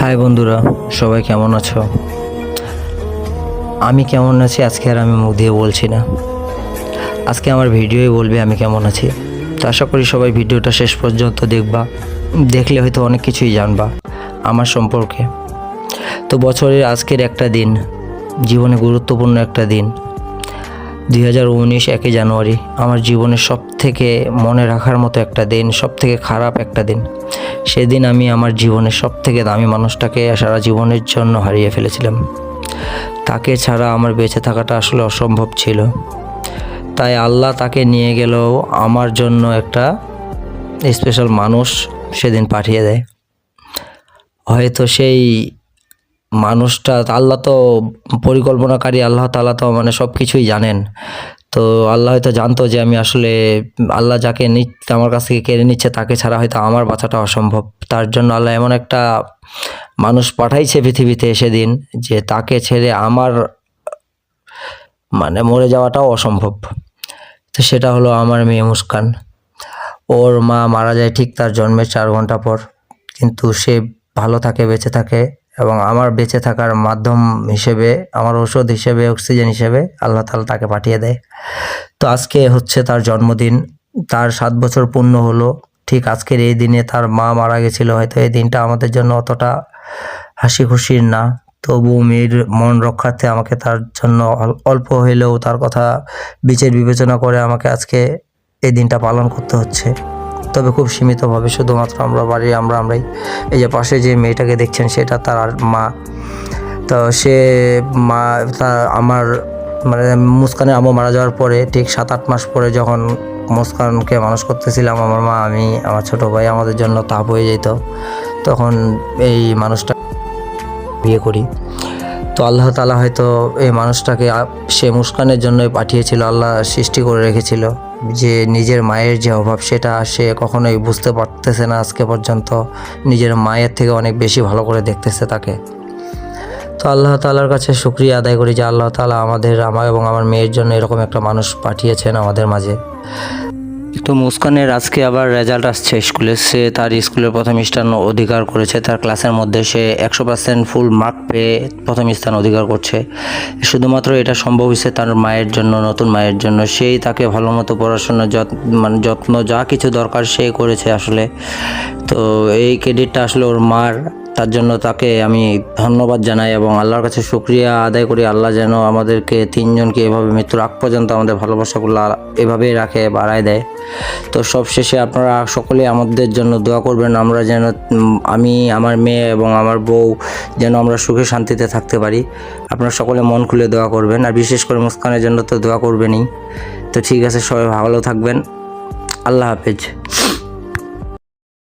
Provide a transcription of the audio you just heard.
High বন্ধুরা, সবাই কেমন আছো? আমি কেমন আছি আজকে আর আমি মুখ দিয়ে বলছি না, আজকে আমার ভিডিওই বলবে আমি কেমন আছি। তো আশা করি সবাই ভিডিওটা শেষ পর্যন্ত দেখবা, দেখলে হয়তো অনেক কিছুই জানবা আমার সম্পর্কে। তো বছরের আজকের একটা দিন, জীবনে গুরুত্বপূর্ণ একটা দিন, 2019 1 জানুয়ারি আমার জীবনের সব থেকে মনে রাখার মতো একটা দিন, সব থেকে খারাপ একটা দিন। সেদিন আমি আমার জীবনের সব থেকে দামি মানুষটাকে সারা জীবনের জন্য হারিয়ে ফেলেছিলাম। তাকে ছাড়া আমার বেঁচে থাকাটা আসলে অসম্ভব ছিল। তাই আল্লাহ তাকে নিয়ে গেলেও আমার জন্য একটা স্পেশাল মানুষ সেদিন পাঠিয়ে দেয়। হয়তো সেই মানুষটা, আল্লাহ তো পরিকল্পনাকারী, আল্লাহ তাআলা তো মানে সব কিছুই জানেন। তো আল্লাহ হয়তো জানতো যে আমি আসলে আল্লাহ যাকে আমার কাছ থেকে কেড়ে নিচ্ছে তাকে ছাড়া হয়তো আমার বাঁচাটা অসম্ভব। তার জন্য আল্লাহ এমন একটা মানুষ পাঠাইছে পৃথিবীতে সেদিন যে তাকে ছেড়ে আমার মানে মরে যাওয়াটাও অসম্ভব। তো সেটা হলো আমার মেয়ে মুস্কান। ওর মা মারা যায় ঠিক তার জন্মের 4 ঘন্টা পর, কিন্তু সে ভালো থাকে, বেঁচে থাকে, এবং আমার বেঁচে থাকার মাধ্যম হিসেবে, আমার ঔষধ হিসেবে, অক্সিজেন হিসেবে আল্লাহ তাআলা তাকে পাঠিয়ে দেয়। তো আজকে হচ্ছে তার জন্মদিন, তার 7 বছর পূর্ণ হলো। ঠিক আজকের এই দিনে তার মা মারা গেছিল। হয়তো এই দিনটা আমাদের জন্য অতটা হাসি খুশির না, তবু মেয়ের মন রক্ষার্থে আমাকে তার জন্য অল্প হলেও তার কথা বিচার বিবেচনা করে আমাকে আজকে এই দিনটা পালন করতে হচ্ছে। তবে খুব সীমিতভাবে, শুধুমাত্র আমরাই। এই যে পাশে যে মেয়েটাকে দেখছেন সেটা তার মা। তো সে মা আমার মানে মুস্কানের আম্মু মারা যাওয়ার পরে ঠিক 7-8 মাস পরে যখন মুস্কানকে মানুষ করতেছিলাম, আমার মা, আমি, আমার ছোটো ভাই, আমাদের জন্য তাপ হয়ে যেত, তখন এই মানুষটা বিয়ে করি। তো আল্লাহ তাআলা হয়তো এই মানুষটাকে সে মুস্কানের জন্যই পাঠিয়েছিল। আল্লাহ সৃষ্টি করে রেখেছিল যে নিজের মায়ের যে অভাব সেটা সে কখনোই বুঝতে পারতেছে না আজকে পর্যন্ত, নিজের মায়ের থেকে অনেক বেশি ভালো করে দেখতেছে তাকে। তো আল্লাহ তাআলার কাছে শুকরিয়া আদায় করি যে আল্লাহ তাআলা আমার এবং আমার মেয়ের জন্য এরকম একটা মানুষ পাঠিয়েছেন আমাদের মাঝে। তো মুস্কানের আজকে আবার রেজাল্ট আসছে স্কুলে। সে তার স্কুলের প্রথম স্থান অধিকার করেছে। তার ক্লাসের মধ্যে সে 100% ফুল মার্ক পেয়ে প্রথম স্থান অধিকার করছে। শুধুমাত্র এটা সম্ভব হয়েছে তার মায়ের জন্য, নতুন মায়ের জন্য। সেই তাকে ভালো মতো পড়াশোনা যত্ন যা কিছু দরকার সে করেছে আসলে। তো এই ক্রেডিটটা আসলে ওর মার, তার জন্য তাকে আমি ধন্যবাদ জানাই এবং আল্লাহর কাছে শুকরিয়া আদায় করি। আল্লাহ যেন আমাদেরকে তিনজনকে এভাবে মৃত্যুর আগ পর্যন্ত আমাদের ভালোবাসাগুলো এভাবেই রাখে, বাড়ায় দেয়। তো সবশেষে আপনারা সকলে আমাদের জন্য দোয়া করবেন, আমরা যেন, আমি, আমার মেয়ে এবং আমার বউ যেন আমরা সুখে শান্তিতে থাকতে পারি। আপনারা সকলে মন খুলে দোয়া করবেন, আর বিশেষ করে মুস্কানের জন্য তো দোয়া করবেনই। তো ঠিক আছে, সবাই ভালো থাকবেন। আল্লাহ হাফেজ।